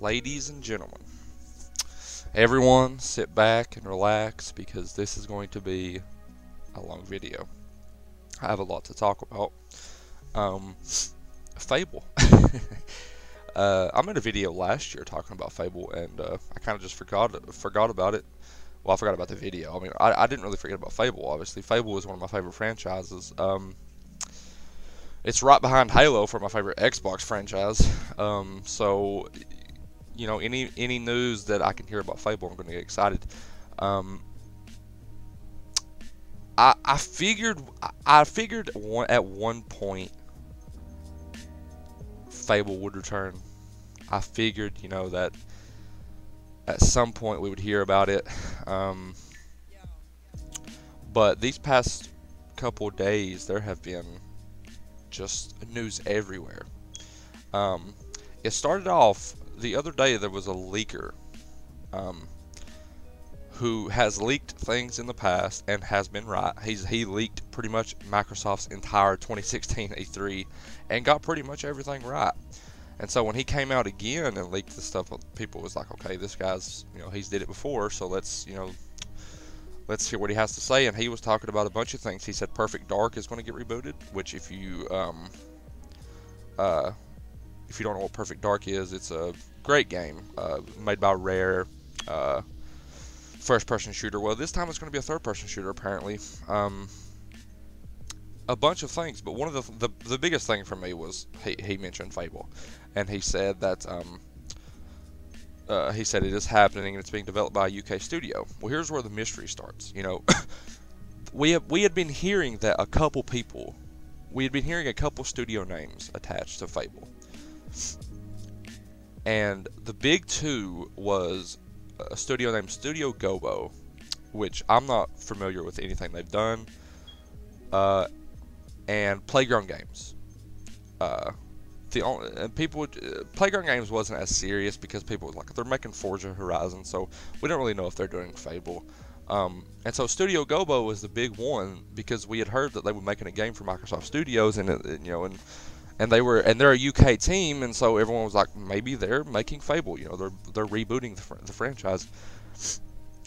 Ladies and gentlemen, everyone sit back and relax because this is going to be a long video. I have a lot to talk about. Um, Fable. I made a video last year talking about Fable, and I kind of just forgot about it. Well, I forgot about the video. I mean, I didn't really forget about Fable. Obviously, Fable is one of my favorite franchises. It's right behind Halo for my favorite Xbox franchise. So you know, any news that I can hear about Fable, I'm going to get excited. Um, I figured at one point Fable would return. I figured, you know, that at some point we would hear about it. But these past couple days, there have been just news everywhere. It started off the other day. There was a leaker who has leaked things in the past and has been right. He leaked pretty much Microsoft's entire 2016 E3 and got pretty much everything right. And so when he came out again and leaked the stuff, people was like, okay, this guy's, you know, he's did it before, so let's, you know, let's hear what he has to say. And he was talking about a bunch of things. He said Perfect Dark is going to get rebooted, which if you don't know what Perfect Dark is, it's a great game made by Rare, first-person shooter. Well, this time it's going to be a third-person shooter, apparently. A bunch of things, but one of the biggest thing for me was he mentioned Fable, and he said that he said it is happening and it's being developed by a UK studio. Well, here's where the mystery starts. You know, we had been hearing that we had been hearing a couple studio names attached to Fable, and the big two was a studio named Studio Gobo, which I'm not familiar with anything they've done, and Playground Games. Playground Games wasn't as serious because people was like, they're making Forza Horizon, so we don't really know if they're doing Fable. And so Studio Gobo was the big one because we had heard that they were making a game for Microsoft Studios, and you know, and they're a UK team, and so everyone was like, maybe they're making Fable. You know, they're rebooting the franchise.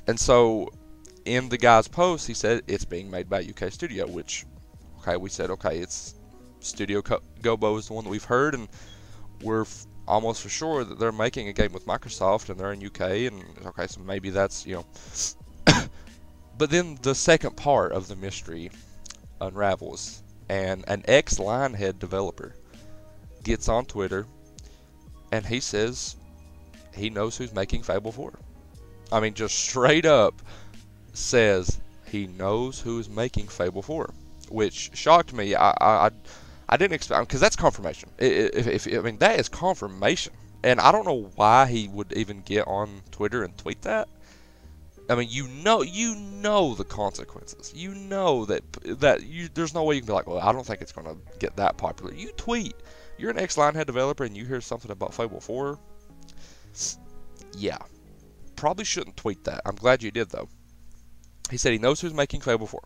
And so in the guy's post, he said it's being made by a UK studio, which, okay, we said, okay, it's Studio Gobo is the one that we've heard, and we're almost for sure that they're making a game with Microsoft, and they're in UK, and okay, so maybe that's, you know. But then the second part of the mystery unravels, and an ex-Lionhead developer gets on Twitter, and he says he knows who's making Fable 4. I mean, just straight up says he knows who's making Fable 4, which shocked me. I didn't expect, because that's confirmation. I mean, that is confirmation, and I don't know why he would even get on Twitter and tweet that. I mean, you know the consequences. You know that there's no way you can be like, well, I don't think it's going to get that popular. You tweet. You're an ex-Lionhead developer and you hear something about Fable 4. Yeah, probably shouldn't tweet that. I'm glad you did, though. He said he knows who's making Fable 4.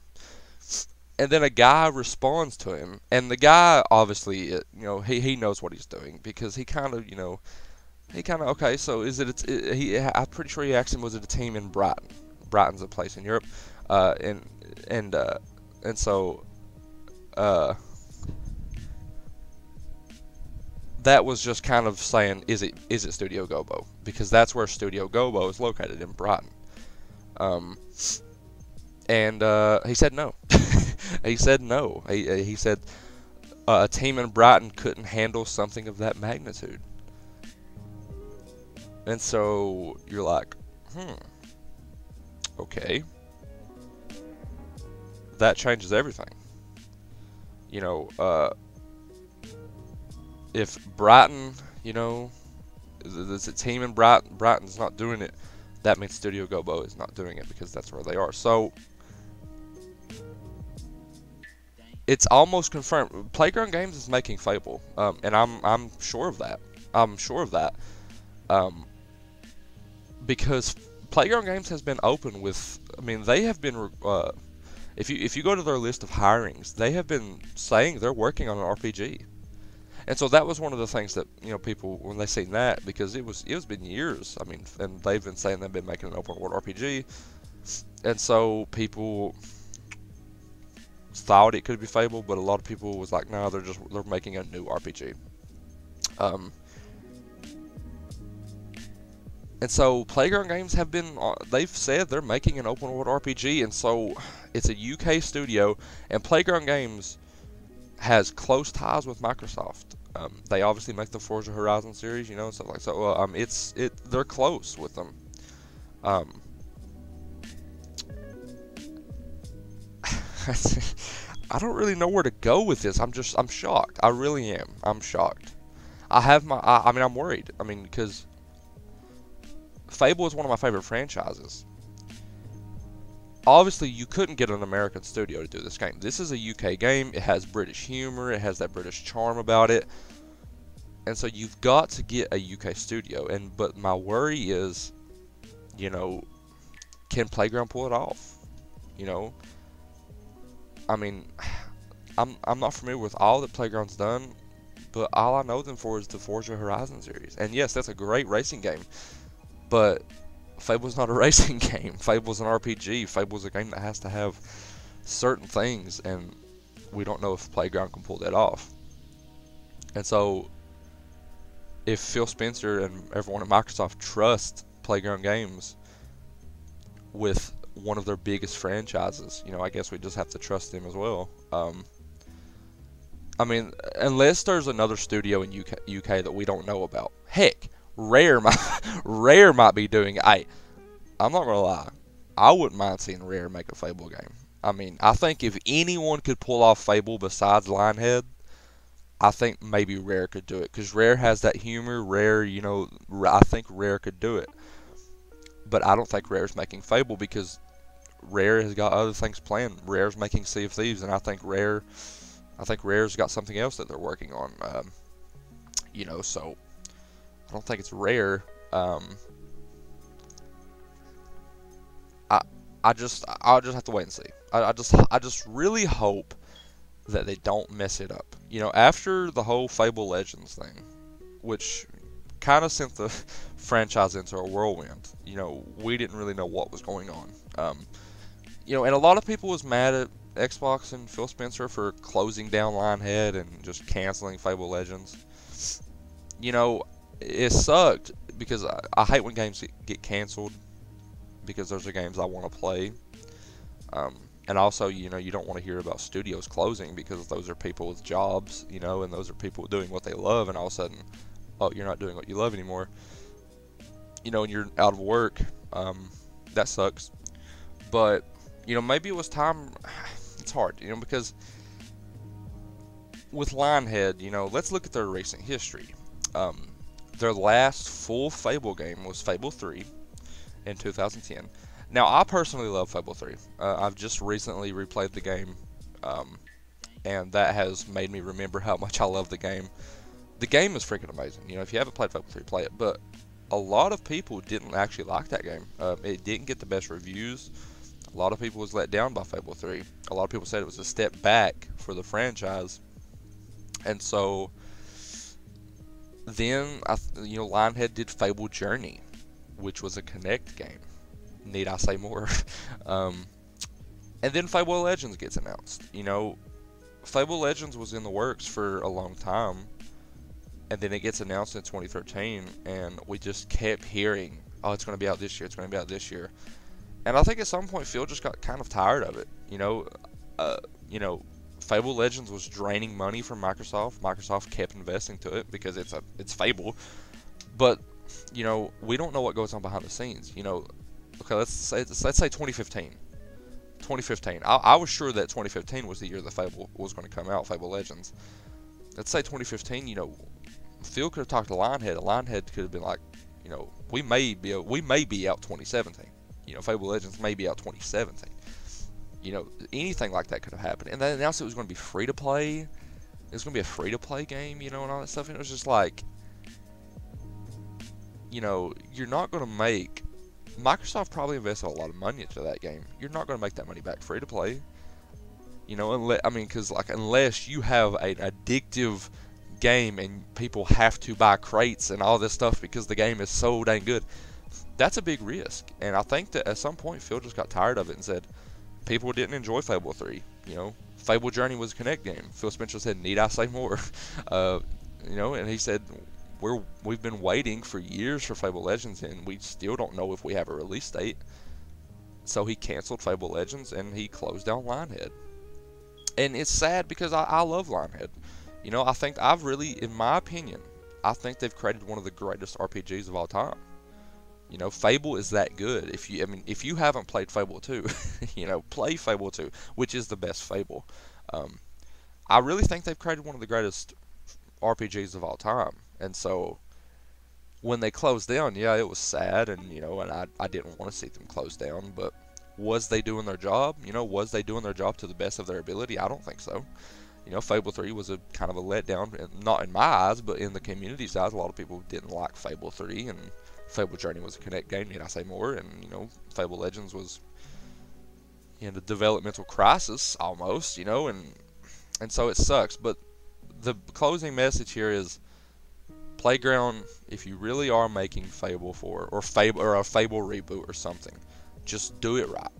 And then a guy responds to him, and the guy obviously, you know, he knows what he's doing, because he kind of, you know, okay, so is it? I'm pretty sure he asked him, was it a team in Brighton? Brighton's a place in Europe, and so that was just kind of saying, is it Studio Gobo? Because that's where Studio Gobo is located, in Brighton. And he said no. He said no. He said a team in Brighton couldn't handle something of that magnitude. And so you're like, okay, that changes everything. You know, if Brighton, you know, there's a team in Brighton's not doing it, that means Studio Gobo is not doing it, because that's where they are. So it's almost confirmed. Playground Games is making Fable, and I'm sure of that. I'm sure of that. Because Playground Games has been open with, I mean, they have been, if you go to their list of hirings, they have been saying they're working on an RPG. And so that was one of the things that, people, when they seen that, because it was been years. I mean, and they've been saying they've been making an open world RPG, and so people thought it could be Fable, but a lot of people was like, no, they're making a new RPG. And so Playground Games they've said they're making an open world RPG, and so it's a UK studio, and Playground Games has close ties with Microsoft. They obviously make the Forza Horizon series, and stuff like so. They're close with them. I don't really know where to go with this. I'm shocked. I really am. I'm shocked. I'm worried. I mean, because Fable is one of my favorite franchises. Obviously, you couldn't get an American studio to do this game. This is a UK game. It has British humor. It has that British charm about it. And so you've got to get a UK studio. But my worry is, can Playground pull it off? I mean, I'm not familiar with all that Playground's done, but all I know them for is the Forza Horizon series. And yes, that's a great racing game, but Fable's not a racing game. Fable's an RPG. Fable's a game that has to have certain things, and we don't know if Playground can pull that off. And so, if Phil Spencer and everyone at Microsoft trust Playground Games with one of their biggest franchises, I guess we just have to trust them as well. I mean, unless there's another studio in UK that we don't know about. Heck, Rare might be doing it. I'm not gonna lie, I wouldn't mind seeing Rare make a Fable game. I mean, I think if anyone could pull off Fable besides Lionhead, I think maybe Rare could do it, because Rare has that humor. Rare, I think Rare could do it. But I don't think Rare's making Fable, because Rare has got other things planned. Rare's making Sea of Thieves, and I think Rare's got something else that they're working on. So I don't think it's Rare. I'll just have to wait and see. I just really hope that they don't mess it up. After the whole Fable Legends thing, which kind of sent the franchise into a whirlwind. We didn't really know what was going on. And a lot of people was mad at Xbox and Phil Spencer for closing down Lionhead and just canceling Fable Legends. It sucked, because I hate when games get canceled, because those are games I want to play. And also, you don't want to hear about studios closing, because those are people with jobs, and those are people doing what they love, and all of a sudden, oh, you're not doing what you love anymore. And you're out of work. That sucks. But, maybe it was time. It's hard, because with Lionhead, let's look at their recent history. Their last full Fable game was Fable III in 2010. Now, I personally love Fable 3. I've just recently replayed the game, and that has made me remember how much I love the game. The game is freaking amazing. If you haven't played Fable 3, play it. But a lot of people didn't actually like that game. It didn't get the best reviews. A lot of people was let down by Fable 3. A lot of people said it was a step back for the franchise. And so then, Lionhead did Fable Journey, which was a Connect game. Need I say more? And then Fable Legends gets announced. Fable Legends was in the works for a long time, and then it gets announced in 2013, and we just kept hearing, oh, it's going to be out this year, it's going to be out this year. And I think at some point Phil just got kind of tired of it. Fable Legends was draining money from Microsoft. Microsoft kept investing to it because it's Fable. But, we don't know what goes on behind the scenes. Okay, let's say 2015. 2015. I was sure that 2015 was the year that Fable was going to come out, Fable Legends. Let's say 2015. Phil could have talked to Lionhead. Lionhead could have been like, we may be out 2017. Fable Legends may be out 2017. Anything like that could have happened. And they announced it was going to be free to play. It was going to be a free to play game, and all that stuff. And it was just like, you're not going to make. Microsoft probably invested a lot of money into that game. You're not going to make that money back free to play. Unless you have an addictive game and people have to buy crates and all this stuff because the game is so dang good. That's a big risk, and I think that at some point Phil just got tired of it and said people didn't enjoy Fable 3. Fable Journey was a Connect game. Phil Spencer said, "Need I say more?" And he said we've been waiting for years for Fable Legends, and we still don't know if we have a release date. So he canceled Fable Legends and he closed down Lionhead. And it's sad because I love Lionhead. I think in my opinion, I think they've created one of the greatest RPGs of all time. Fable is that good. If you haven't played Fable 2, play Fable 2, which is the best Fable. I really think they've created one of the greatest RPGs of all time. And so when they closed down, yeah, it was sad, and I didn't want to see them close down, but was they doing their job? Was they doing their job to the best of their ability? I don't think so. Fable 3 was a kind of a letdown, not in my eyes, but in the community's eyes. A lot of people didn't like Fable 3, and Fable Journey was a Connect game, need I say more, and Fable Legends was in a developmental crisis almost, and so it sucks. But the closing message here is, Playground, if you really are making Fable 4 or a Fable reboot or something, just do it right.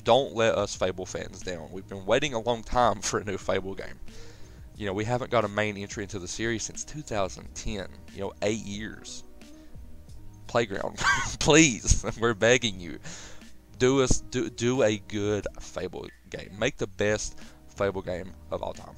Don't let us Fable fans down. We've been waiting a long time for a new Fable game. We haven't got a main entry into the series since 2010. 8 years. Playground, please, we're begging you. Do a good Fable game. Make the best Fable game of all time.